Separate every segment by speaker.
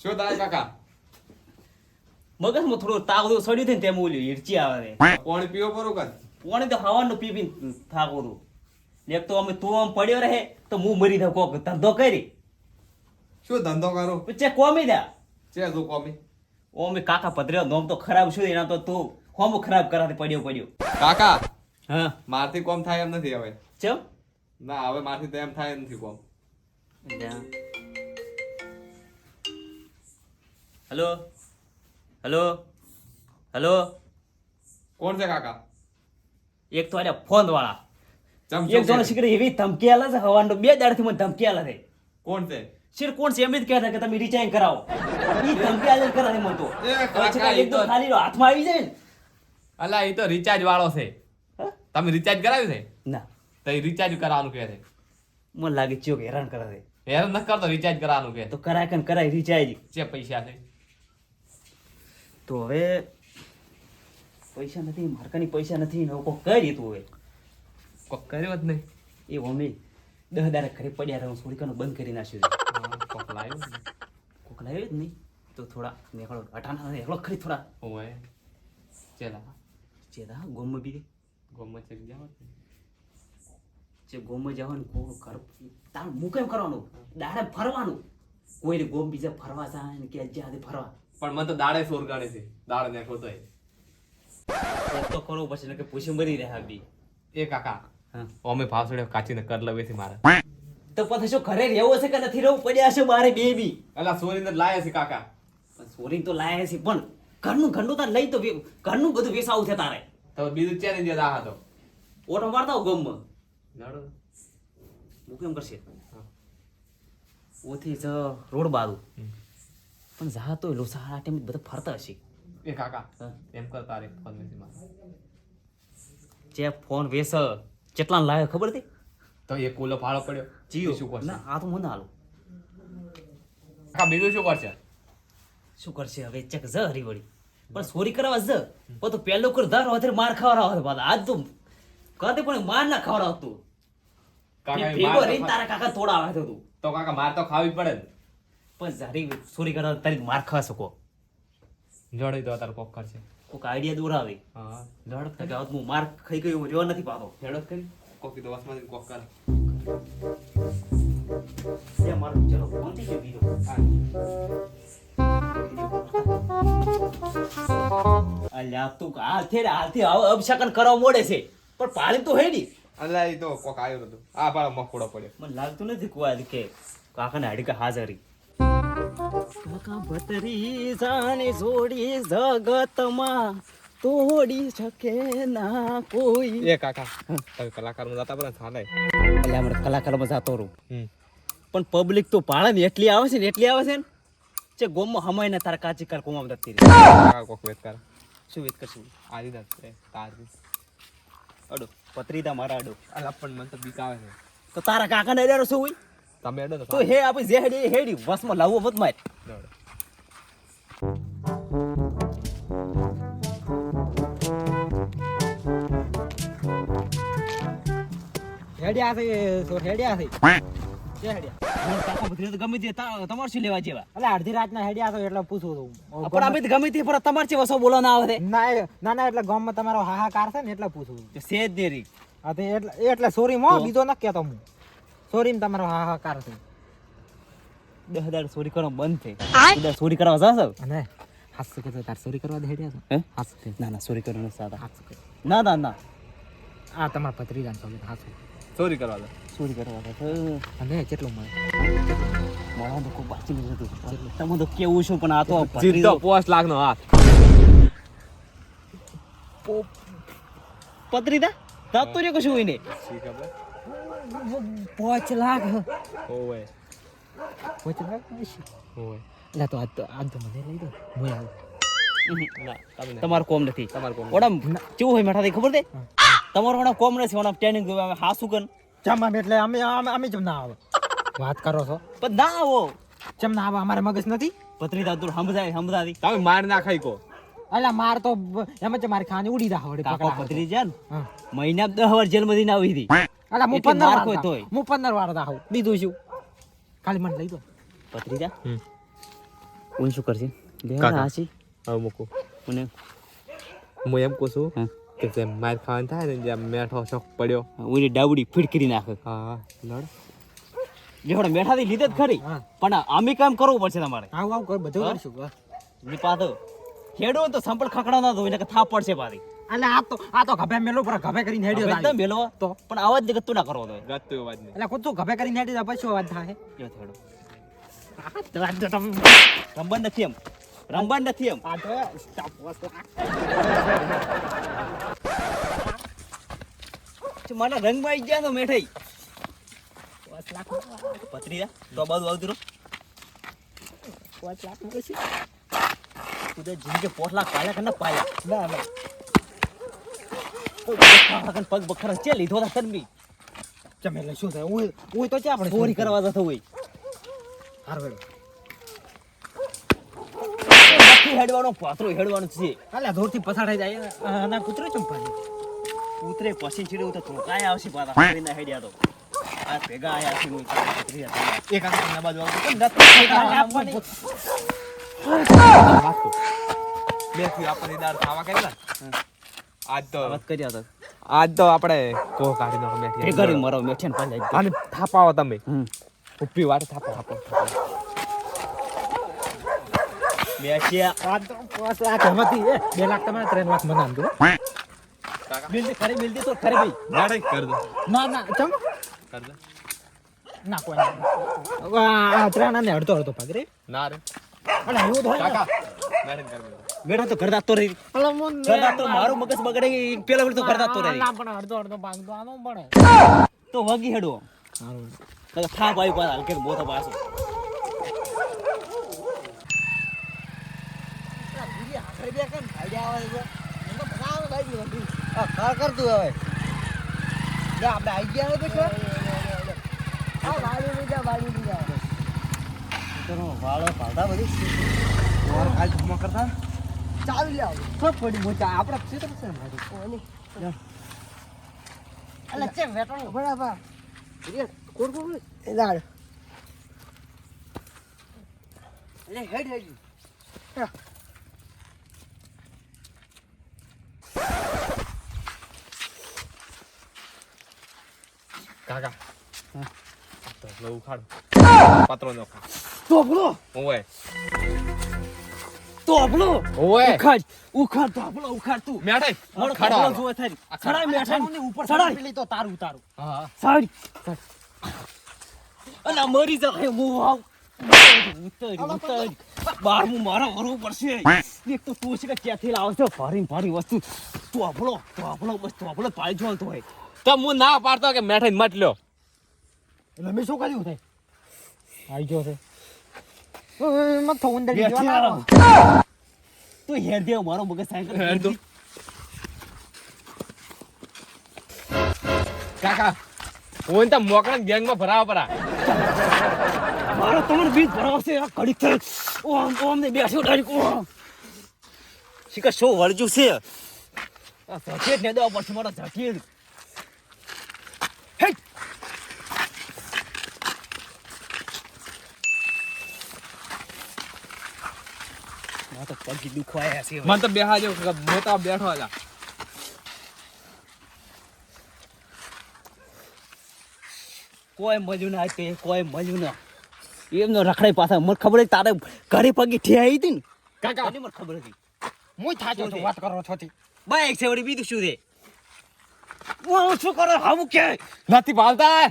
Speaker 1: શું થાય કાકા?
Speaker 2: મગજમાં થોડું તાવ સડ્યું છે ને તેમ ઓલ્યું હિરચી આવે છે.
Speaker 1: પાણી પીવો પરો કર.
Speaker 2: પાણી તો હવાનું પી પી થાકો છું. એક તો અમે તું આમ પડ્યો રહે તો હું મરી જાઉં કોક ધંધો કરી.
Speaker 1: શું ધંધો કરો?
Speaker 2: પછી કોમી દા.
Speaker 1: છે તું કોમી?
Speaker 2: ઓમે કાકા પધર્યો નોમ તો ખરાબ શું એના તો તું હોમ ખરાબ કરાતે પડ્યો.
Speaker 1: કાકા
Speaker 2: હા
Speaker 1: મારથી કોમ થાય એમ નથી હવે.
Speaker 2: ચમ
Speaker 1: ના હવે મારથી તો એમ થાય નથી કોમ.
Speaker 2: હેલો હેલો હેલો
Speaker 1: કોણ છે કાકા?
Speaker 2: એક તો આલ્યા ફોન વાળા
Speaker 1: ચમ
Speaker 2: એક જણો શીખરે એવી ધમકી આલે છે હવાનો 2 દાડથી મને ધમકી આલે છે.
Speaker 1: કોણ છે?
Speaker 2: શેર કોણ છે એમ જ કહેતા કે તમે રિચાર્જ કરાવો. ઈ ધમકી આલે કરે મને તો.
Speaker 1: એ કાકા
Speaker 2: એક તો ખાલી હાથમાં આવી જાય ને.
Speaker 1: અલા એ તો રિચાર્જ વાળો છે. તમે રિચાર્જ કરાવ્યું છે?
Speaker 2: ના
Speaker 1: તો એ રિચાર્જ કરાવવાનું કહે છે.
Speaker 2: મને લાગે ચિયો કે હેરાન કરે છે.
Speaker 1: હેરાન ન કરતો રિચાર્જ કરાવવાનું કહે.
Speaker 2: તો કરાય કે કરાય રિચાર્જ.
Speaker 1: જે પૈસા છે
Speaker 2: તો હવે પૈસા નથી મારકાની પૈસા નથી ને કોક કરી તું હવે
Speaker 1: કોક કર્યો જ નહીં.
Speaker 2: એ અમે 10 દાડા ઘરે પડ્યા રહું સોડીકાનું બંધ કરી નાખ્યું છે.
Speaker 1: કોક લાવ્યો ને.
Speaker 2: કોક લાવ્યો જ નહીં તો થોડા નેકળો અટાણા નેકળો ખરી થોડા
Speaker 1: ઓય ચેલા
Speaker 2: ચેદા ગોમમાં બી
Speaker 1: ગોમમાં ચલી જાવ
Speaker 2: જે ગોમમાં જવાનું કો ઘર તાર હું કેમ કરવાનું દાડે ફરવાનું કોઈને ગોમ બીજા ફરવા જાય ને કે જ્યાં ફરવા
Speaker 1: પણ મને તો દાડે સોર ગાડે છે. દાડે નેખો તોય
Speaker 2: તો કરવું પછી ને કે પૂછી મરી રહ્યા બી.
Speaker 1: એ કાકા
Speaker 2: હા
Speaker 1: ઓમે ભાવસડે કાચીને કર લવે છે મારે.
Speaker 2: તો પછી શું ઘરે રહેવું હશે કે નથી રહેવું પડ્યા હશે મારે બે બી.
Speaker 1: અલા સોરીને લાયા છે કાકા.
Speaker 2: પણ સોરી તો લાયા છે પણ ઘરનું તાર લઈ તો ઘરનું બધું વેસાવું છે તારે.
Speaker 1: તો બીજું ચેલેન્જ જ આ હતો.
Speaker 2: ઓટો મારતા હો ગમમાં
Speaker 1: લડો
Speaker 2: હું કેમ કરશે ઓથી જ રોડ બાજુ પણ જા તો લોસા આ ટાઈમ બધા ફરતા હશે.
Speaker 1: એ કાકા
Speaker 2: હા.
Speaker 1: એમ કર તારે ફોન નથી મારે.
Speaker 2: જે ફોન વેસ કેટલા લાયો ખબર હતી
Speaker 1: તો એ કુલો ફાળો પડ્યો.
Speaker 2: જીઓ
Speaker 1: શું કરશે?
Speaker 2: ના આ તો મને હાલો
Speaker 1: કાકા બીજું શું કરશે?
Speaker 2: શું કરશે હવે ચક જ હરીવળી પણ સોરી કરવા જ પણ તો પહેલો કર દર વધારે માર ખાવડાવ હતો બાદ આજ તો કદે પણ માર ના ખાવડાવ તું
Speaker 1: કાકા એ
Speaker 2: ભેગો
Speaker 1: માર તો
Speaker 2: રહીને તારા કાકા થોડા આવે તું
Speaker 1: તો કાકા માર તો ખાવી પડે ને.
Speaker 2: પણ જારી સોરી કરવા તારી માર ખા શકો
Speaker 1: જોડી દો તાર કોક કરશે.
Speaker 2: કોઈક આઈડિયા દોરાવે
Speaker 1: હા
Speaker 2: લડત કે આવું હું માર ખાઈ ગયો રહ્યો નથી પાતો
Speaker 1: હેડો જ કરી કોક તો વસમાંથી કોક કરે.
Speaker 2: એ મારો ચલો ફોન થી બીજો અલ્યા તું હાલથી આવો અભિષેકન કરવા મોડે છે પણ પાણી તો હેડી
Speaker 1: અલા એ તો કોક આવ્યો નતો. આ પાડો મકોડો પડ્યો.
Speaker 2: મને લાગતું નથી કોઈ કે કાકાને હાડીકા હાજરી કાકા ભતરી જાને જોડી જગતમાં તોડી શકે ના કોઈ
Speaker 1: એ કાકા તમે કલાકારમાં જતા પર ચાલે.
Speaker 2: એટલે આપણે કલાકારમાં જાતો રહું પણ પબ્લિક તો પાળે ને એટલી આવે છે ને જે ગોમમાં હમાય ને તારા કાચી કાર કોમાં દતી
Speaker 1: કાકા કોક વેત કર.
Speaker 2: શું વેત કરશું
Speaker 1: આજી દત છે તારી.
Speaker 2: અડો પત્રીદા મારા અડો
Speaker 1: અલા પણ મને તો બીક આવે છે.
Speaker 2: તો તારા કાકા ને અડ્યારો શું હોય
Speaker 1: તમે એડો
Speaker 2: તો હે આપણે જે હેડી વસમાં લાવવો મત માર
Speaker 1: જોડો.
Speaker 2: હેડ્યા છે તો હેડ્યા છે કે હેડ્યા કાકા ભત્રી તો ગમે તે તમાર શું લેવા જેવા
Speaker 3: એટલે અડધી રાતના હેડ્યા તો એટલે પૂછું છું
Speaker 2: પણ અમે તો ગમે તે પર તમાર છે વસો બોલવા ના આવે છે
Speaker 3: ના એટલે ગામમાં તમારો હાહાકાર છે ને એટલે પૂછું છું.
Speaker 2: છે જ દેરી
Speaker 3: હા તે એટલે સોરી માં બીજો ન કહેતો હું સોરી તમારો હાહાકાર છે
Speaker 2: 10 દાડ ચોરી કરવાનું બંધ થઈ બધા ચોરી કરવા જાશો
Speaker 3: અને હાથ કે તાર સોરી કરવા દે હેડ્યા
Speaker 2: હે
Speaker 3: છો હાથ
Speaker 2: ના ના ચોરી કરવાનું સાદા
Speaker 3: હાથ
Speaker 2: ના ના ના
Speaker 3: આ તમારા ભત્રીજાને સોરી હાથ
Speaker 1: ચોરી કરવા દો.
Speaker 2: ચોરી કરવા તો
Speaker 3: અને કેટલું મળે
Speaker 2: મારા તો કોઈ બાકી નથી તમે તો કેવું છું પણ આ તો
Speaker 1: જીત તો 5 લાખ નો હાથ.
Speaker 2: પત્રીદા તાતો રે કશું હોય ને
Speaker 1: શી ખબર
Speaker 3: 5 લાખ
Speaker 1: ઓય
Speaker 3: 5 લાખ
Speaker 1: ઓય
Speaker 3: એટલે તો આજ તો મને લઈ દો હું આવું
Speaker 1: ના તમે
Speaker 2: તમારું કોમ નથી
Speaker 1: તમારું કોમ.
Speaker 2: ઓડમ કેવું હોય મેઠા ખબર છે તમારું ઓડા કોમ નથી ઓડા ટ્રેનિંગ હાસુ કન
Speaker 3: ચમ એટલે અમે જેમ ના આવે વાત કરો છો
Speaker 2: પણ ના આવો
Speaker 3: ચમ ના આવે અમારે મગજ નથી
Speaker 2: પત્રીદા તું સમજાવી
Speaker 1: તમે માર ના ખાઈ કો.
Speaker 3: અલા માર તો એમ જ મારી ખાની ઉડી જા વળી
Speaker 2: કાકો
Speaker 3: પકડા
Speaker 2: પત્રીજા ને
Speaker 3: હા
Speaker 2: મહિના 10 વાર જેલ માંથી ના આવી હતી
Speaker 3: અલા હું
Speaker 2: એટલે
Speaker 3: 15
Speaker 2: માર
Speaker 3: વાર
Speaker 2: કોઈ
Speaker 3: દા.
Speaker 2: તોય.
Speaker 3: હું 15 વાર દા હું બીજું શું ખાલી મને લઈ દો
Speaker 2: પત્રીજા હું શું કરશે
Speaker 1: કાકા.
Speaker 2: હાસી
Speaker 1: હવે મૂકું
Speaker 2: મને
Speaker 1: હું એમ કહું છું
Speaker 2: હા
Speaker 1: કે જેમ માર ખાવાનું થાય ને જેમ મેઠો શોખ પડ્યો
Speaker 2: ઓલી ડાબડી ફીટ કરી નાખે
Speaker 1: હા લડ
Speaker 2: લેવડો મેઠાથી લીધે જ ખરી
Speaker 3: હા.
Speaker 2: પણ આમી કામ કરવું પડશે તમારે
Speaker 3: આવું આવું કર બધું
Speaker 2: હા?
Speaker 3: કરશું
Speaker 2: ની પાછો હેડો તો સંપલ ખકડા ના દો એટલે થાપ પડશે પાછી
Speaker 3: એટલે આ તો ગભે મેલો પર ગભે કરીને હેડ્યો
Speaker 2: એકદમ
Speaker 3: થાય
Speaker 2: બેલો તો પણ આવાજ ને તું ના કરવો તો
Speaker 1: ગાતું અવાજ નહીં
Speaker 3: એટલે કૂદતું ગભે કરીને હેડી જાય પછી અવાજ થાય
Speaker 2: જો થેડો રંબન નથી એમ રંબન નથી એમ
Speaker 3: આ તો સ્ટાફ
Speaker 2: મને રંગમાં આવી ગયા તો મેઠાઈ પતરી જા તો બાજુ આવતું રહો તું જીંકે 5 લાખ પાયા કે ના પાયા
Speaker 3: ના
Speaker 2: પગ બખર છે લીધો તા તનબી
Speaker 3: ચમે એટલે શું થાય હું તો ચા આપણે
Speaker 2: ચોરી કરવા જતો હોય
Speaker 3: હારવેડો
Speaker 2: નથી હેડવાનો પાત્રો હેડવાનું છે
Speaker 3: એટલે દૂરથી પસાર થઈ જાય અને કૂતરો ચંપાની
Speaker 2: ઉતરે પછી ચીડે તો તું કાય આવશે પાછા ફરીને હેડ્યા તો આ ભેગા આયા છે હું પતરી જા એક આ ના બાજુ આવતું પણ નથી
Speaker 1: બેસી આપણે દાળ ખાવા કરેલા આજ તો
Speaker 2: વાત કર્યા તો
Speaker 1: આજ તો આપણે કો કાઢી નાખો
Speaker 2: એ
Speaker 1: મેઠી
Speaker 2: ઘરે મારો મેઠેન પાછા
Speaker 1: અને થાપાવો તમે
Speaker 2: હમ
Speaker 1: ઉપ્પી વાટ થાપો
Speaker 2: બેઠ્યા
Speaker 3: 5 લાખ એમાંથી 2 લાખ તમે 3 લાખ મને આમ દો
Speaker 2: મિલતી ખરી મિલતી તો ખરી ભાઈ
Speaker 1: નાડે કર દો
Speaker 3: ના ના ચમ
Speaker 1: કર દો
Speaker 3: ના કોઈ ના આ ત્રણ ને અડધો અડધો ભાગ રે
Speaker 1: ના રે
Speaker 3: અને એવું તો
Speaker 1: કાકા નાડે કર દો
Speaker 2: બેઠા તો કરતા તો રહી
Speaker 3: અલા મન
Speaker 2: કરતા તો મારું મગજ બગડે પેલા વળી તો કરતા તો રહી
Speaker 3: ના પણ અડધો અડધો ભાગ તો આનો પડે
Speaker 2: તો વગી હેડો તો થાપ આવી પાછા હલકે મોટો પાછો
Speaker 3: કરતું હવે આપણે આવી ગયા પછી
Speaker 2: વાળો ભાવતા બધું
Speaker 3: હાલ જમા કરતા ચાવી લે સબ પડી મોચા આપણે ક્ષેત્ર છે મારી અલા ચે વેટણ બરાબર કોડ કોડ એ દાડ એટલે હેડ હેડ
Speaker 1: કાકા
Speaker 2: હા.
Speaker 1: તો લો ઉખાડ પાત્રો નો
Speaker 2: તોબલો
Speaker 1: ઓય
Speaker 2: તોબલો
Speaker 1: ઓય
Speaker 2: ઉખાડ તોબલો ઉખાડ તું
Speaker 1: મેઠાઈ
Speaker 2: મારો
Speaker 1: ખાડો
Speaker 2: તોબલો જોવે થાય સડાઈ મેઠાઈ
Speaker 3: ઉપર
Speaker 2: સડાઈ
Speaker 3: પેલી તો તારું તારું
Speaker 1: હા
Speaker 2: સાડી અલા મરી જાય હું આવ ઉતર બાર હું મારા વરવું પડશે એક તો તું છે કે ક્યાંથી લાવે છે ભારી ભારી વસ્તુ તોબલો બસ તોબલો પાડી જોવાનું તો હોય
Speaker 1: તો હું ના પાડતો કે મેઠાઈ મત લ્યો
Speaker 3: એટલે મેં શું કર્યું થાય આવી ગયો છે મત થવું અંદર
Speaker 2: તું હેર દે મારો મગજ સાયકલ
Speaker 1: હેર દો. કાકા હું તો મોકળા ગેંગ માં ભરાવા પરા
Speaker 2: મારો તમારો બીજ ભરાવશે આ કડીક થઈ ઓમ ને બેસ્યો ડાયરેક્ટ ઓમ શિકા શો વળજુ છે આ સફેદ ને દેવા પડશે મારો સફેદ હે મા તો પગ દુખવાયા છે
Speaker 1: મને તો બેહા જો મોટા બેઠો હતા
Speaker 2: કોઈ મળ્યું ના તે કોઈ મળ્યું ના એમનો રખડાઈ પાછા મને ખબર હતી તારે ઘરે પગે ઠેઈ હતી ને
Speaker 3: કાકા
Speaker 2: મને ખબર હતી
Speaker 3: હું થાજો છું વાત કરો છો થી
Speaker 2: બાઈક છે વળી બીજું શું છે હું શું કરો હાવું કે
Speaker 1: નથી પાલતા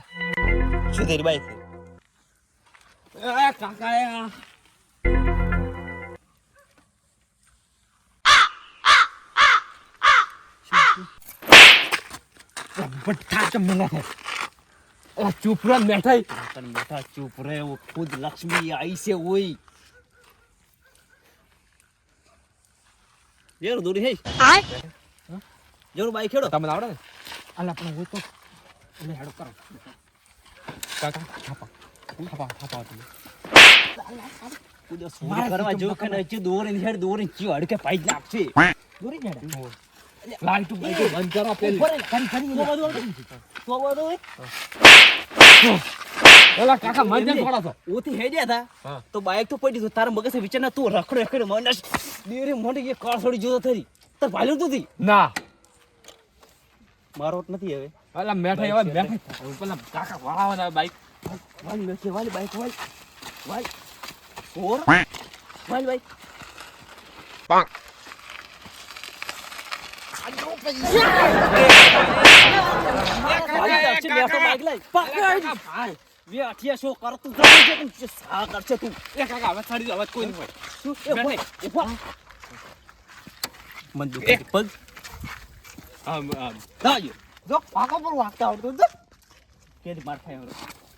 Speaker 2: શું થઈ બાઈક
Speaker 1: કાકા
Speaker 3: બઠા ચમ મને
Speaker 1: ચૂપ રહો મેઠાઈ
Speaker 2: તને બેઠા ચૂપ રહે वो खुद लक्ष्मी आई से हुई જેર દોરી હે જોર બાઈક ખેડો
Speaker 1: તમને આવડે ને
Speaker 3: અલા પણ હું તો એટલે હેડો કરો
Speaker 1: કાકા થાપા તમે
Speaker 2: કુદો સોરી કરવા જો કે નચી દોરી હેડ દોરી ચી હડકે પાઈ નાખશે
Speaker 3: દોરી હેડે
Speaker 1: લાઈટ બંધ કરો પેલી
Speaker 3: કરી
Speaker 2: તો બધું તો બધું
Speaker 1: ઓલા કાકા મજા થોડા છો
Speaker 2: ઓથી હેડ્યા હતા
Speaker 1: હા.
Speaker 2: તો બાઈક તો પડી ગયું તારા મગજ વિચાર ના તું રખડે મને ડેરે મોટી કે કાર છોડી જોતો થઈ તાર ભાલ્યું તું તી
Speaker 1: ના
Speaker 2: મારો નથી હવે
Speaker 1: ઓલા મેઠા એવા મેઠા પેલા કાકા વાળાવાના બાઈક
Speaker 2: વાલી બેઠે વાલી બાઈક વાલી ઓર વાલી બાઈક શો કરતું સા કરશે તું
Speaker 1: એ કાકા હવે છાડી દો હવે કોઈ નહીં હોય
Speaker 2: શું એ ભાઈ ઉભા મન દુખે પગ દાયો
Speaker 3: જો પાકો પર વાગતા આવડતું તો
Speaker 2: કેદી માર ખાય હવે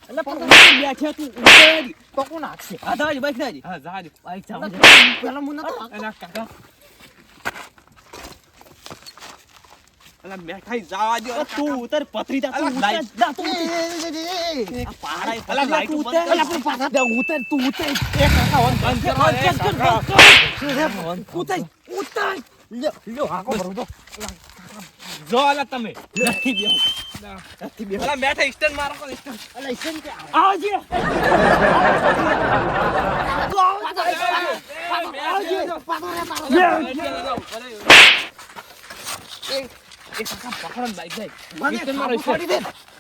Speaker 2: એટલે પણ બેઠ્યા તું ઉભેરી
Speaker 3: તો કોણ હાકશે
Speaker 2: આ દાયો બાઈક નાજી
Speaker 1: હા જાજો
Speaker 2: બાઈક ચાવ
Speaker 3: પેલા મુના તો
Speaker 1: એલા કાકા એલા મેઠાઈ જવા દો
Speaker 2: તું ઉતર પથરી તા તું
Speaker 1: અલા,
Speaker 2: ઉતર જા તું ઉતર. આ પાડાય
Speaker 1: અલા,
Speaker 2: લાઈટ
Speaker 1: તું
Speaker 2: બંધ
Speaker 1: ઉતર.
Speaker 2: કર. બે ઉતર તું ઉતર
Speaker 1: એ કાકા વન બંધ કરો એ કાકા
Speaker 2: ઉતર ઉતર
Speaker 3: લ્યો હાકો ભરો તો
Speaker 1: જો અલા તમે
Speaker 2: નથી બેહું નથી બેહું
Speaker 1: અલા મેઠા સ્ટેન્ડ મારો કો સ્ટેન્ડ
Speaker 3: અલા ઈસન કે
Speaker 2: આવજે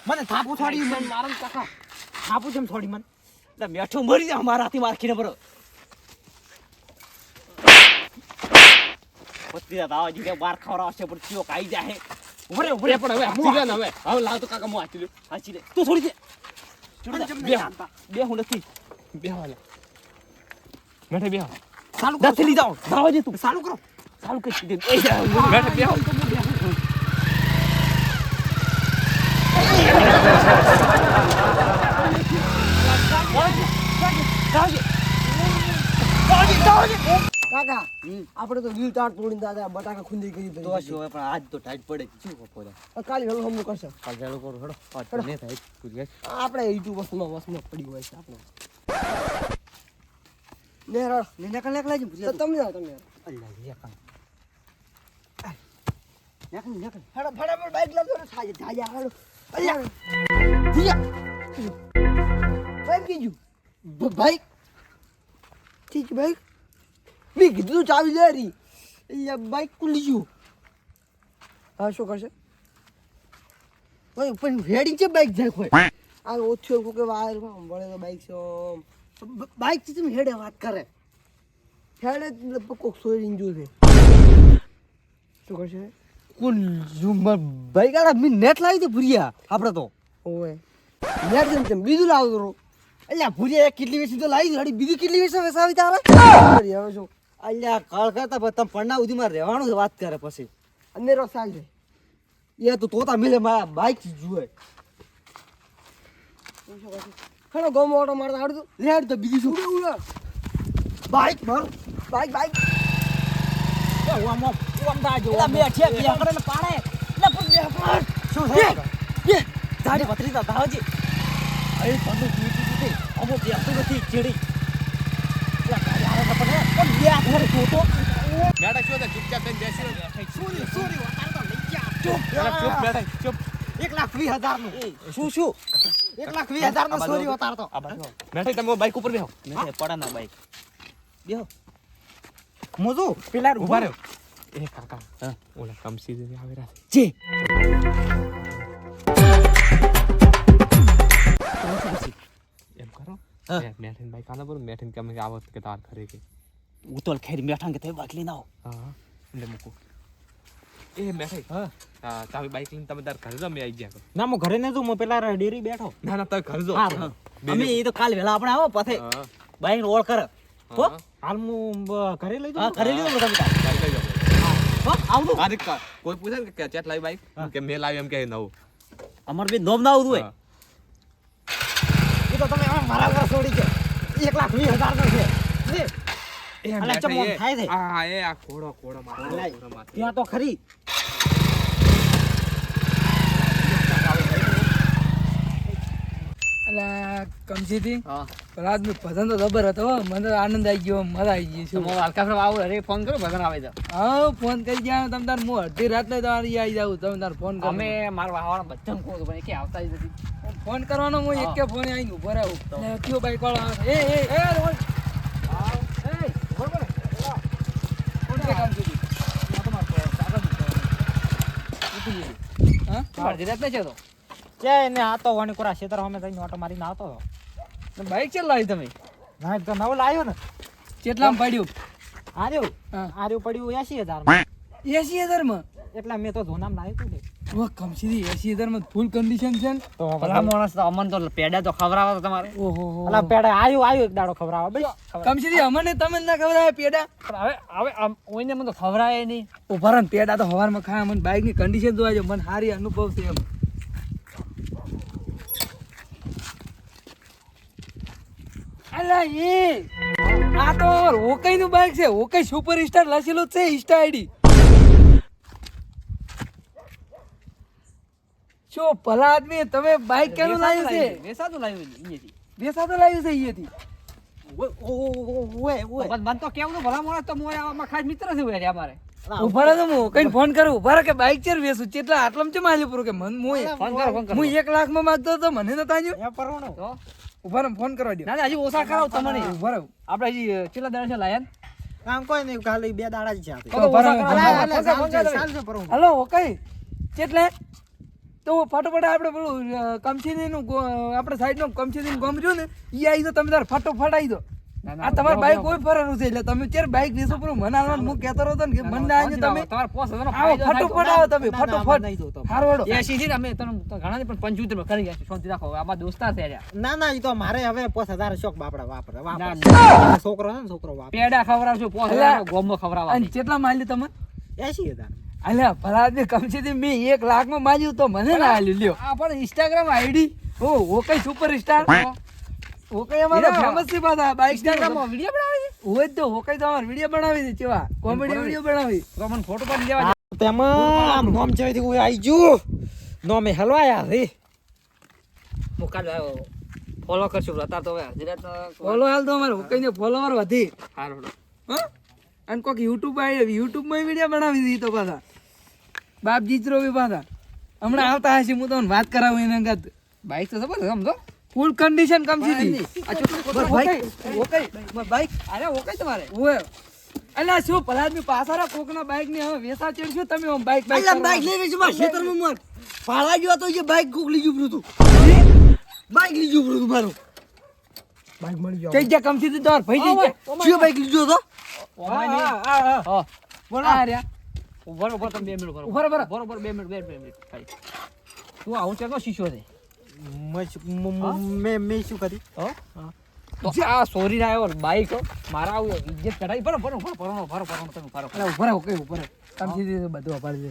Speaker 3: મને થાપુ છોડી મને મારો કાકા થાપુ જેમ છોડી મને
Speaker 2: એટલે મેઠો મરી જા મારાથી મારખીને બરો પત્રી દા આવા જીને બાર ખવરાવશે પણ ચિયો કાઈ જાહે ઉભરે ઉભરે
Speaker 1: પણ હવે હાથી લે ને હવે લાવ તો કાકા મો હાથી લે
Speaker 2: હાચી રે તું છોડી દે છોડી દે બે હું નથી
Speaker 1: બેહાલે મેઠા બેહા
Speaker 3: ચાલુ
Speaker 2: દસ લઈ જાઓ દાવા દે તું
Speaker 3: ચાલુ કરો
Speaker 2: ચાલુ કરી દે એ જા
Speaker 1: મેઠા બેહો
Speaker 3: કાકા આપણે તો વીલ તાર તોડીને દાદા બટાકા ખુંદી કરી
Speaker 2: તો શું હવે પણ આજ તો ટાઈટ પડે શું ખોપો
Speaker 3: કાલે વેલો હમું કરશે
Speaker 2: કાલ ચાલુ કરો હેડો પાછો ને થાય કુરિયા
Speaker 3: આપણે યુટ્યુબ વસ્તુમાં પડી હોય છે આપણે ને રા
Speaker 2: ને નકલ નકલ જ
Speaker 3: તો તમે જાઓ તમે
Speaker 2: અલ્લાહ યા કામ નકલ નકલ
Speaker 3: હેડો ફટાફટ બાઈક લાવજો ને સાજે જાજા હાલો અલ્યા જીયા બાઈક કીજું બાઈક ઠીક બાઈક મેં કીધું તું ચાવી લે રી અહીંયા બાઈક ખુલી ગયું હા શું કરશે ઓય પણ રેડી છે બાઈક જાય કોઈ આ ઓછો કે વાયરમાં વળે તો બાઈક છે બાઈક થી તમે હેડે વાત કરે હેડે કોક સોરીને જોશે શું કરશે કોણ ઝુમર બાઈક આડા મી નેટ લાવી દે ભુરિયા આપણે તો ઓય નેટ જેમ તેમ બીજું લાવતો રો અલ્યા ભુરિયા એક કેટલી વેચી તો લાવી હડી બીજી કેટલી વેચાવી તારે હવે શું
Speaker 2: અલ્યા કાળ કરતા તમે પન્ના ઉધીમાં રહેવાનું છે વાત કરે પછી
Speaker 3: અંધેરો સાલ છે
Speaker 2: એ તો તોતા મિલે મારા બાઈક જુએ
Speaker 3: ખરો ગોમો ઓટો મારતા આવડતું લેડ તો બીજી શું બાઈક માર બાઈક બાઈક
Speaker 2: એલા બે છે બે કરે ને પાડે એલા પણ બે પાડ શું છે બે તારી પથરી તા દાવજી અરે તને જીતી દીધી અમો બેસતું નથી ચેડી એલા તારી આવે તો પણ બે ઘરે જોતો
Speaker 1: મેઠા શું ચૂપચાપ થઈને બેસી
Speaker 3: સોરી સોરી વાતાર તો લઈ ગયા
Speaker 1: ચૂપ મેઠા ચૂપ
Speaker 3: 1,20,000 નું
Speaker 2: શું શું
Speaker 3: 1,20,000 નું સોરી વાતાર તો
Speaker 1: મેઠા તમે બાઈક ઉપર બેહો
Speaker 2: મેં પડા ના બાઈક બેહો
Speaker 3: મોજો પેલા
Speaker 1: ઉભા રહ્યો એ કાકા ઓલા કમસી જે આવે રહ્યા
Speaker 2: જે
Speaker 1: એમ કરો
Speaker 2: હા.
Speaker 1: મેઠીન બાઈક આના પર મેઠીન કે આવો કે તાર ઘરે કે
Speaker 2: ઉતોલ ખેરી બેઠા કે તે બાઈક લઈને આવો
Speaker 1: હા એટલે મૂકો એ મેઠાઈ
Speaker 2: હા
Speaker 1: ચાવી બાઈક લઈને તમે તાર ઘરે જાઓ મેં આવી ગયા
Speaker 2: ના હું ઘરે ન હું પેલા ડેરી બેઠો
Speaker 1: ના ના તમે ઘરે જાઓ
Speaker 2: હા અમે એ તો કાલ વેલા આપણે આવો પથે
Speaker 1: હા
Speaker 2: બાઈક ઓળ કરે હો
Speaker 1: હા.
Speaker 2: હાલ હું ઘરે લઈ જાઉં ઘરે લઈ જાઉં તમે
Speaker 1: બાઈક લઈ જાઓ
Speaker 2: હો આવજો
Speaker 1: મારી કોઈ પૂછે ને કે ચેટ લાવી બાઈક કે મેં લાવી એમ કે નવું
Speaker 2: અમાર બે નોમ ના આવતું હોય
Speaker 1: હા.
Speaker 3: એ તો તમે મારા ઘર છોડી છે 1,20,000 નો છે લે
Speaker 1: એ
Speaker 2: અલા, ચમ
Speaker 1: મેઠાઈ
Speaker 2: આમ થાય છે?
Speaker 1: આ એ આ ઘોડો મારો ઘોડો મારો
Speaker 2: ત્યાં તો ખરી
Speaker 3: અલા કમસીથી
Speaker 1: હા
Speaker 3: રાત મેં ભજન તો જબર હતો હો. મને તો આનંદ આવી ગયો, મજા આવી ગઈ
Speaker 1: તો
Speaker 3: શું.
Speaker 1: હું હલકા આવું અરે ફોન કરો ભગન આવે તો
Speaker 3: હા ફોન કરી ગયા તમે તાર હું અડધી રાત ને તમારી આવી જાઉં તમે તાર ફોન કરો.
Speaker 1: અમે મારા વાવાળા બધા કહું છું પણ કે આવતા જ નથી
Speaker 3: ફોન કરવાનો હું એક કે ફોન આવીને ઉભો રહું. એટલે કયો બાઈક વાળો આવે છે? એ રોલ. એ બરોબર કોણ છે કમસીથી? આ તો મારો કાકા ઉઠી ગઈ. હા
Speaker 1: અડધી રાત નહીં છે તો
Speaker 2: કે એને આતો વાણી કોરા ખેતર અમે તઈ ઓટો મારીને આવતો હતો.
Speaker 3: બાઈક ચાલ લાવી તમે
Speaker 2: ના તો નવું લાવ્યો ને
Speaker 3: કેટલામાં પડ્યું?
Speaker 2: આર્યું
Speaker 3: હા.
Speaker 2: આર્યું પડ્યું 80,000 માં.
Speaker 3: 80,000 માં?
Speaker 2: એટલે મેં તો ધોનામ લાવ્યું તું ને.
Speaker 3: ઓ કમસીથી 80,000 માં ફૂલ કન્ડિશન છે ને?
Speaker 2: તો
Speaker 1: ભલા માણસ તો અમન તો પેડા તો ખવડાવો તમારે
Speaker 3: ઓહો
Speaker 2: અલા પેડા આયું એક દાડો ખવરાવા બસ.
Speaker 3: કમસીથી અમને તમે ના ખબર પેડા
Speaker 1: હવે હવે ઓઈને મને તો ખવડાવે નહીં
Speaker 3: ઉભા રહો ને, પેડા તો હવારમાં ખાય. મને બાઈક ની કન્ડિશન જોવા જો, મને સારી અનુભવ છે એમ. અલા એ આ તો ઓકઈ નું બાઈક છે. ઓકઈ સુપર સ્ટાર લખેલું છે ઇન્સ્ટા આઈડી. શું ભલા આદમી તમે બાઈક કેનું લાવ્યું છે?
Speaker 1: વેસાતું લાવ્યું અહીંયાથી
Speaker 3: બેસાતો લાવ્યું છે અહીંયાથી.
Speaker 2: ઓય
Speaker 1: પણ મને તો કેવું ભલા માણસ તો મોય આમાં ખાસ મિત્ર છે હોય અમારે
Speaker 3: ઉભા રહો તો હું કઈ ફોન કરું. ઉભા રહો કે બાઈક ચેર વેસું કેટલા આટલામાં ચેમ આલ્યું પૂરું કે મન મોય
Speaker 1: ફોન કરો ફોન કરો
Speaker 3: હું 1 લાખ માં માંગતો હતો, મને તો તાન્યું.
Speaker 2: એ પરવણો
Speaker 1: તો
Speaker 3: ઉભા રહો ફોન કરવા દો.
Speaker 1: ના ના હજી ઓછા કરાવ તમને
Speaker 3: ઉભા રહો.
Speaker 1: આપણે હજી કેટલા દાડા છે લાયન
Speaker 2: કામ કોઈ નહીં ખાલી 2 દાડા જ છે આ તો.
Speaker 1: તો
Speaker 3: ઉભા રહો,
Speaker 1: ઓછા
Speaker 3: ઉભા રહો.
Speaker 1: કરાવ.
Speaker 2: ચાલશે પરવણો.
Speaker 3: હલો ઓકે કેટલે તો ફટોફટ આપણે પેલું કમસીદી નું આપણે સાઈડ નું કમસીદી નું ગમ રહ્યું ને ઈ આવી તો તમે તાર ફટોફટ આવી દો.
Speaker 1: ના, ના,
Speaker 3: આ તમારે
Speaker 1: બરોબર,
Speaker 3: બાઈક
Speaker 1: બરોબર.
Speaker 3: કોઈ ફરવાનું છે એટલે તમે ચાર બાઈક વેચો પૂરું મને આલવાનું હું કહેતો હતો ને કે મને ના આવી તમે
Speaker 1: તમારે 5,000 નો
Speaker 3: આવો
Speaker 1: ફાયદો થાય તો.
Speaker 3: ફટોફટ આવો તમે
Speaker 2: ના, ના,
Speaker 3: ફટોફટ
Speaker 2: નહીં જોતો.
Speaker 3: હારવાડો
Speaker 1: 80 છે ને અમે તને તો ઘણા નહીં પણ 75 માં કરી ગયા શાંતિ રાખો આમાં દોસ્તાર છે રહ્યા.
Speaker 2: ના ના ઈ તો મારે હવે 5,000 શોખ બાપડા વાપરે
Speaker 1: ના,
Speaker 2: વાપરે છોકરો છે ને છોકરો વાપરે
Speaker 1: પેડા ખવડાવજો 5,000 ગોમો ખવડાવવા
Speaker 3: અને કેટલા માલ્યું તમે?
Speaker 2: 80,000
Speaker 3: અલ્યા ભલા આદમી કમસીદી મેં 1 લાખ માં માલ્યું તો મને ના આલ્યું લ્યો. આ પણ ઇન્સ્ટાગ્રામ આઈડી ઓ કઈ સુપર સ્ટાર ઓ કઈ અમારો ફેમસ છે પાછા બાઈક
Speaker 1: Instagram માં વિડિયો બનાવી
Speaker 3: હોય જ તો ઓ કઈ તો અમાર વિડિયો બનાવી દે કેવા કોમેડી વિડિયો બનાવી.
Speaker 1: તો મને ફોટો પાડી લેવા
Speaker 2: તેમાં નોમ જેવી કોઈ આવી ગયું નોમે હલવાયા રે
Speaker 1: મુકાલ ફોલો કરશું અત્યારે તો હવે હજી તો
Speaker 3: ફોલો હાલ તો અમારે કઈ ફોલોવર વધી
Speaker 1: સારું
Speaker 3: હા. અને કોક યુટ્યુબ માં વિડિયો બનાવી દીધી તો પાછા બાપ જીતરો બી પાછા હમણાં આવતા હશે. હું તમને વાત કરાવું એના અંગત
Speaker 1: બાઈક તો જબરદસ્ત સમજો
Speaker 3: ફૂલ કન્ડિશન કમસીદી.
Speaker 1: આ ચોખ્ખું
Speaker 3: બાઈક
Speaker 1: અરે ઓકે તમારે
Speaker 3: ઓય અલ્યા શું પલાદમી પાસારા કોકના બાઈક ની હવે વેસા ચડશો તમે આમ બાઈક
Speaker 4: અલ્યા બાઈક લઈ રહી મારા ખેતરમાં મર પાળા ગયો તો એ બાઈક કોક લીજું પડ્યું તું બાઈક લીજું પડ્યું તું મારું બાઈક મળી ગયો
Speaker 3: કઈ ગયા કમસીદી તમાર ભાઈ જઈ ગયા
Speaker 4: કયો બાઈક લીધો તો
Speaker 1: હા
Speaker 3: બોલો આ રહ્યા
Speaker 1: ઉભો ઉભો તમે 2 મિનિટ ઉભો
Speaker 3: ઉભા રહો, ઉભા રહો.
Speaker 1: બરોબર 2 મિનિટ ખાલી તું આવું ચેનો શીશો છે
Speaker 2: મેં શું કરી
Speaker 1: તો આ સોરી ના આવ્યો બાઈક મારા આવું ઇજ્જત કઢાઈ ભરો ભરો ભરો ભરો ભરો ભરો તમે ભરો
Speaker 3: અલ્યા ઉભા રહો કઈ ઉભા રહો કમસીદી તો બધું અપાડી દે.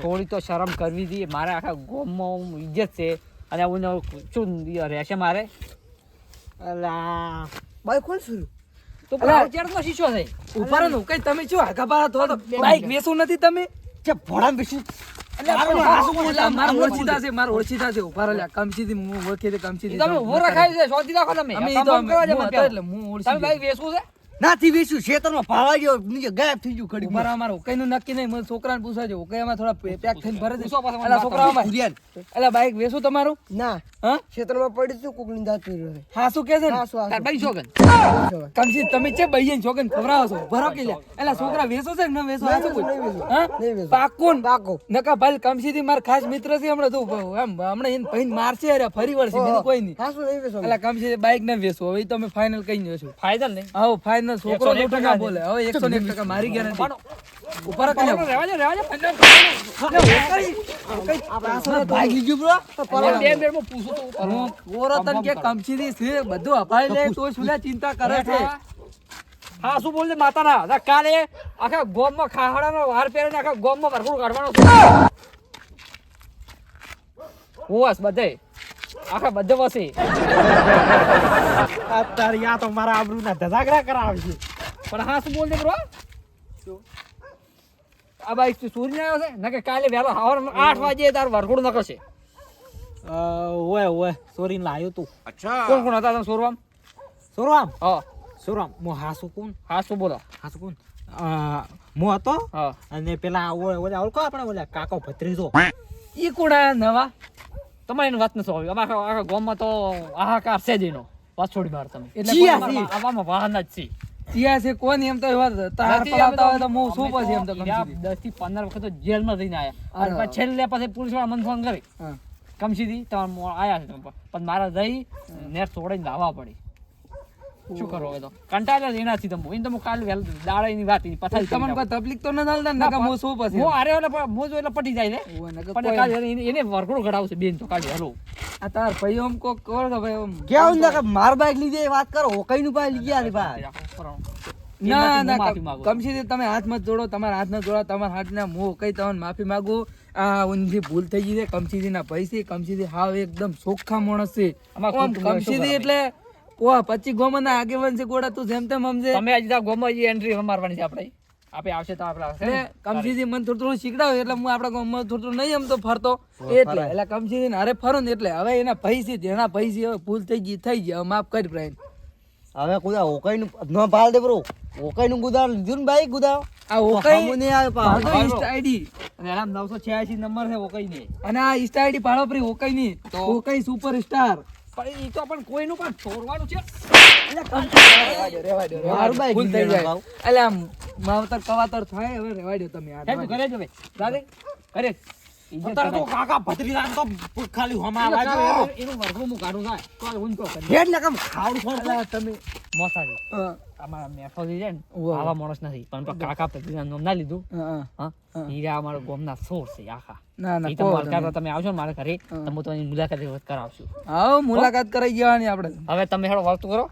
Speaker 1: થોડી તો શરમ કરવી જોઈએ મારે આખા ગામમાં ઇજ્જત છે અને આવું શું રહેશે મારે
Speaker 2: અલા
Speaker 4: બાઈક કોણ છું
Speaker 1: તો
Speaker 3: અલા,
Speaker 1: આવું ચેરનો શીશો છે
Speaker 3: ઉભા રહો ને કઈ તમે શું આગા પાડા તો બાઈક વેચું નથી તમે
Speaker 2: કે ભોળામ બેસી
Speaker 3: મારા ઓળખીતા છે મારા ઓળખીતા છે ઉભા રહો કમસીદી હું ઓળખી દે કમસીદી
Speaker 1: તમે ઉભો રખાય છે શાંતિ રાખો તમે
Speaker 3: અમે
Speaker 1: કામ
Speaker 3: તો
Speaker 1: બંધ કરવા દે મને
Speaker 3: એટલે
Speaker 1: પહેલા.
Speaker 3: હું
Speaker 1: તમે
Speaker 3: ઓળખી
Speaker 1: બાઈક વેચવું છે
Speaker 4: નાથી વેચ્યું ખેતરમાં પાળા ગયો નીચે ગાયબ થઈ ગયું ખડી
Speaker 3: ઉભા રહો અમારે કઈ નું નક્કી નહીં મને છોકરાને પૂછાજો કઈ એમાં થોડા પેક થઈને ભરે છે
Speaker 1: પૂછો પાછા મને
Speaker 3: અલા
Speaker 1: વાત
Speaker 3: છોકરા અમારે
Speaker 4: ભૂરિયાન
Speaker 3: અલા બાઈક વેચું તમારું
Speaker 4: ના
Speaker 3: હા
Speaker 4: ખેતરમાં પડી તું કોક ની દાંત રહ્યો
Speaker 3: હા શું કે છે ને?
Speaker 1: તાર બાઈક શોગન
Speaker 3: કમસી તમે છે બૈયન છોકન ખવરાવો છો ભરો કે લ્યા એલા છોકરા વેચો છે કે ન વેચો આ શું કોઈ? હા
Speaker 4: નહીં વેચો.
Speaker 3: પાકું ને?
Speaker 4: પાકો
Speaker 3: નકા ભાઈ કમસી થી માર ખાસ મિત્ર છે હમણાં તો એમ હમણાં એને ભાઈને મારશે અરે ફરી વળશે બીજું કોઈ નહીં.
Speaker 4: હા શું નહીં વેચો
Speaker 3: એલા કમસી બાઈક ન વેચો હવે ઈ તમે ફાઇનલ કઈ ન છો
Speaker 1: ફાયદા નહીં
Speaker 3: આવો ફાઇનલ છોકરો
Speaker 1: 101%
Speaker 3: ખોટું ના બોલે હવે 101% મારી ગેરંટી ઉપર કે
Speaker 1: રહેવા દે
Speaker 4: બાઈક લીધું બ્રો
Speaker 1: બે મિનિટમાં પૂછું તો
Speaker 3: હું ઓરો તન કે કમસી થી છે બધું અપાઈ લે તો શું લે ચિંતા કરે છે.
Speaker 1: હા શું બોલજે માતાના ના કાલે આખા ગોમમાં ખાહડાનો વાર પહેરીને આખા ગોમમાં વરઘોડું કાઢવાનો છે હોસ બધે આખા બધે વસે
Speaker 2: અત્યારે યા તો મારા આબરૂના ધજાગરા કરાવશે
Speaker 1: પણ હા શું બોલજે બ્રો આ બાઈક ચોરી ના આવ્યો છે ના કે કાલે વહેલો સવારે 8 વાગે તાર વરઘોડું નકળશે
Speaker 2: ઓય સોરીને લાયો તું
Speaker 1: કોણ કોણ હતા તમે સોરવામ?
Speaker 2: સોરામ
Speaker 1: હા
Speaker 2: મો હાસુ કોણ
Speaker 1: હા શું બોલો?
Speaker 2: મો હતો
Speaker 1: હા
Speaker 2: અને પેલા ઓલા ઓળખો આપણે ઓલા કાકો ભત્રીજો
Speaker 1: ઈ કોણ નવા? તમારે એની વાત નથી આવી. આખા આખા ગામમાં તો હાહાકાર છે જ એનો. વાત છોડી માર તમે. એટલે
Speaker 4: ચિયા
Speaker 1: કોઈ
Speaker 4: છે?
Speaker 1: આવામાં વાહન જ છે.
Speaker 4: ત્યાં છે કોની એમ તો એવા તાર
Speaker 1: નથી,
Speaker 4: પડાવતા હોય તો
Speaker 1: અમે
Speaker 4: હું શું પછી એમ તો
Speaker 1: યા
Speaker 4: કમસીદી.
Speaker 1: 10 થી 15 વખત તો જેલમાં રહીને આયા. અને
Speaker 4: હા.
Speaker 1: પછી છેલ્લે પછી પોલીસ વાળા મને ફોન કરી
Speaker 4: હા.
Speaker 1: કમસીદી તમારે આયા છે તમે. પણ મારા જઈ નેટ છોડીને લાવવા પડી. શું કરો હવે તો કંટાળ્યા જ એનાથી તમે. એને તો હું કાલે વહેલું દાડાની વાત એની પથારી કરી
Speaker 4: તમને કોઈ
Speaker 1: નાખું.
Speaker 4: તકલીફ તો ન હાલતા ને હું શું પછી
Speaker 1: હું હારે એટલે હું જો એટલે પટી જાય ને.
Speaker 4: ઓય નકર
Speaker 1: પણ
Speaker 4: કોઈ-
Speaker 1: કાલે એને વરઘોડું ઘડાવશે બેન તો કાલે હેલો.
Speaker 4: આ તાર ભાઈ આમ કોક કરો કે ભાઈ આમ
Speaker 3: કેવું ને કે માર બાઈક લીધી વાત કરો હોકઈ નું બાઈક લઈ ગયા રે ભાઈ
Speaker 4: ના ના
Speaker 1: માફી માંગુ.
Speaker 4: કમસીદી તમે હાથ મત જોડો, તમારા હાથ ન જોડો, તમારા હાથના મોં કઈ તમને માફી માંગુ. આ ઊંધી ભૂલ થઈ ગઈ છે. કમસીદી ના પૈસે કમસીદી હાવ એકદમ ચોખ્ખા માણસ છે.
Speaker 1: આમાં
Speaker 4: આમ
Speaker 1: ખોટું હોય શું
Speaker 4: કમસીદી
Speaker 1: કરવા?
Speaker 4: એટલે પોહ 25 ગોમના આગેવાન છે ગોડા, તું જેમ તેમ સમજે.
Speaker 1: તમે આજે ગોમાં એન્ટ્રી મારવાની છે આપણે. આપે આવશે તો આપણે આવશે ને.
Speaker 4: એટલે કમસીદી મને થોડું થોડું શીખડાવે એટલે હું આપણા ગામમાં થોડું થોડું નહીં એમ તો ફરતો એટલે કમસીદી ને હારે ફરો ને એટલે હવે એના પૈસે જેના પૈસે હવે ભૂલ થઈ ગઈ હવે માફ કરી પ્રાઈન.
Speaker 3: હવે કુદા હોકઈ નું ન ભાલ દે બ્રો હોકઈ નું ગુદાવ લીધું ને બાઈક ગુદાવ
Speaker 4: આ ઓકઈ
Speaker 3: હમુ નહીં આવે પા
Speaker 4: ભાડો ઇન્સ્ટા આઈડી
Speaker 1: અને એના 986 નંબર છે ઓકઈ ને.
Speaker 4: અને આ ઇન્સ્ટા આઈડી ભાડો ફરી ઓકઈ ની ઓકઈ સુપરસ્ટાર.
Speaker 1: પણ ઈ તો પણ કોઈનું પણ ચોરવાનું છે.
Speaker 3: મારું બાઈક
Speaker 4: ભૂલ થઈ
Speaker 3: લીધું
Speaker 4: જાય. એટલે આમ માવતર કવાતર થાય હવે રેવા દો તમે આ
Speaker 1: સાહેબ, ઘરે જ હવે. દાદે, ઘરે જ. ઇજ્જત
Speaker 2: અત્યારે તો
Speaker 1: કરાય.
Speaker 2: કાકા ભત્રીજા તો ખાલી હમા
Speaker 1: એટલે
Speaker 2: બાજુ
Speaker 1: કાકા, એનું વરઘોડું હું કાઢું થાય. તો આ ઊંચો કરી.
Speaker 3: હેડ ને કમ ખાવડ ફોડ
Speaker 4: અલા તમે
Speaker 1: મોસાજી.
Speaker 4: હા,
Speaker 1: અમારા મેઠોજી છે ને,
Speaker 4: ઉવ્વ.
Speaker 1: આવા માણસ નથી. પણ પેલા કાકા ભત્રીજાનું નામ ના લીધું.
Speaker 4: હા,
Speaker 1: હા?
Speaker 4: હા.
Speaker 1: ઈ રહ્યા અમારા ગામના સોર છે આખા.
Speaker 4: ના ના
Speaker 1: ઈ તમે
Speaker 4: કહો
Speaker 1: અલકાતા
Speaker 4: તમે.
Speaker 1: તમે આવશો ને મારા ઘરે,
Speaker 4: હા.
Speaker 1: તો હું તમારી મુલાકાત કરાવશું.
Speaker 4: આવો મુલાકાત કરાઈ જવાની આપણે.
Speaker 1: હવે તમે હેડો વસ્તુ કરો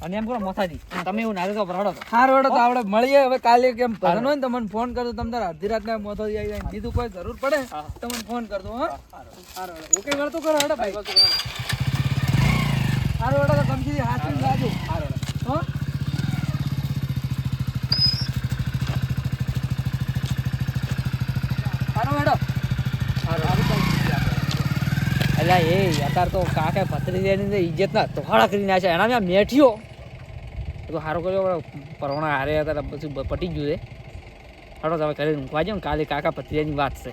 Speaker 1: અને એમ કરો મોસાજી, તમે એવું ના તો રડો તો.
Speaker 4: હાર વડો તો આપણે મળીએ હવે કાલે કેમ ભરણ હોય ને તો મને ફોન કરજો. તમે તાર અડધી રાતના મોતો આવી જાય બીજું કોઈ જરૂર પડે તો મને ફોન કરજો. હા હાર વડો ઓકે વડો તો કરો હેડો ભાઈ. હાર વડો તો કમથી હાથની બાજુ. હાર વડો હો. હારો હેડો.
Speaker 1: એટલે એ અત્યારે તો કાકા ભત્રીજાની ઇજ્જત ના તોહાડા કરી નાખ્યા. એના મેં મેઠ્યો તો સારું કર્યો. પરવણા હારે હતા પછી પટી ગયું છે. હાડો તમે ઘરે ઊંઘવા જાઓ ને, કાલે કાકા ભત્રીજાની વાત છે.